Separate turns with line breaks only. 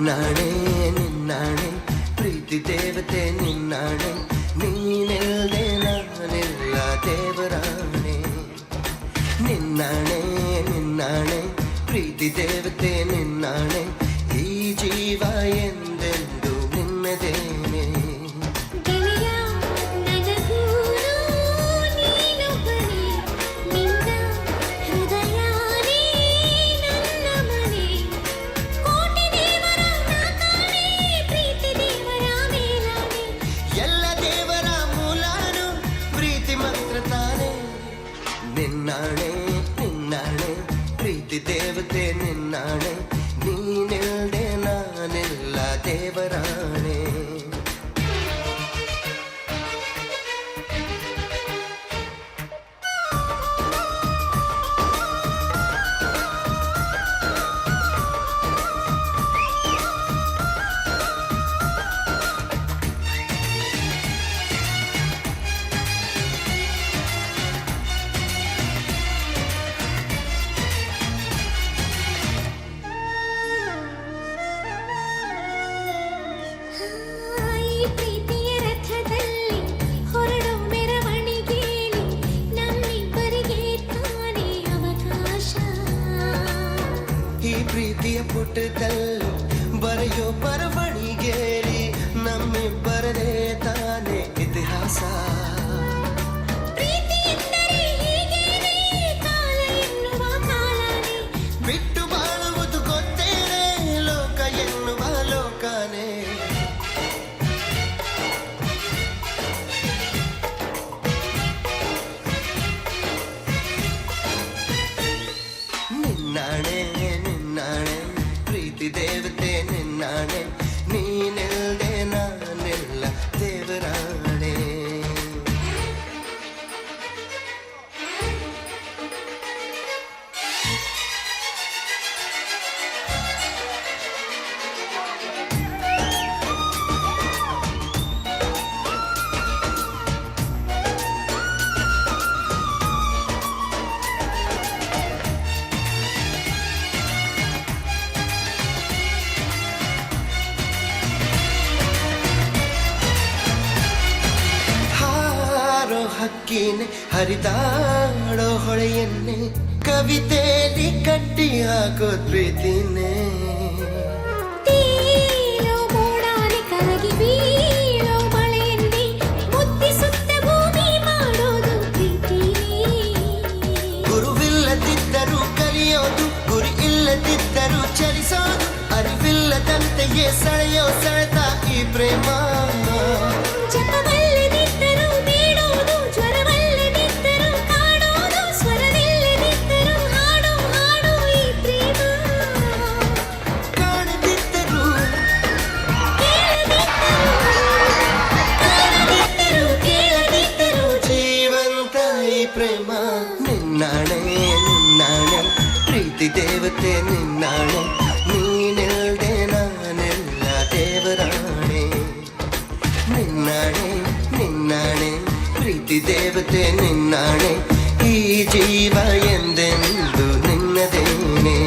ನಿನ್ನಾಣೆ ನಿನ್ನಾಣೆ ಪ್ರೀತಿ ದೇವತೆ ನಿನ್ನಾಣೆ ನೀನಿಲ್ದೆ ನಾನಿಲ್ಲ ದೇವರಾಣೆ ನಿನ್ನಾಣೆ ನಿನ್ನಾಣೆ ಪ್ರೀತಿ ದೇವತೆ ನಿನ್ನಾಣೆ ಈ ಜೀವ ಎಂದೆಂದು ನಿನ್ನದೇನೆ ನಿನ್ನಾಣೆ ನಿನ್ನಾಣೆ ಪ್ರೀತಿ ದೇವತೆ ನಿನ್ನಾಣೆ ನೀನಿಲ್ದೆ ನಾನಿಲ್ಲ ದೇವರಾಣೆ ಪ್ರೀತಿಯ ಪುಟದಲ್ಲಿ ಬರೆಯೋ ಬರವಣಿಗೆಯಲ್ಲಿ ನಮ್ಮಿಬ್ಬರದೇ ತಾನೇ ಇತಿಹಾಸ ಬಿಟ್ಟು ಬಾಳುವುದು ಗೊತ್ತೇನೆ ಲೋಕ ಎನ್ನುವ ಲೋಕನೇ ನಿನ್ನಾಣೆ ನಿನ್ನಾಣೆ ಪ್ರೀತಿ ದೇವತೆ ನಿನ್ನಾಣೆ ನೀನಿಲ್ದೆ ನಾನಿಲ್ಲ ದೇವರಾಣೆ ಹಕ್ಕಿನೆ ಹರಿದಾಡೋ ಹೊಳೆಯನ್ನೇ ಕವಿತೆಯಲ್ಲಿ ಕಟ್ಟಿ ಹಾಕೋ ಪ್ರೀತಿನೇ ಗುರುವಿಲ್ಲದಿದ್ದರೂ ಕಲಿಯೋದು ಗುರಿ ಇಲ್ಲದಿದ್ದರೂ ಚಲಿಸೋದು ಅರಿವಿಲ್ಲದಂತೆಯೇ ಸೆಳೆಯೋ ಸೆಳೆತ ಈ ಪ್ರೇಮ ಪ್ರೇಮ ನಿನ್ನಾಣೆ ನಿನ್ನಾಣೆ ಪ್ರೀತಿ ದೇವತೆ ನಿನ್ನಾಣೆ ನೀನಿಲ್ದೆ ನಾನೆಲ್ಲ ದೇವರಾಣೆ ನಿನ್ನಾಣೆ ನಿನ್ನಾಣೆ ಪ್ರೀತಿ ದೇವತೆ ನಿನ್ನಾಣೆ ಈ ಜೀವ ಎಂದೆಂದು ನಿನ್ನದೇನೆ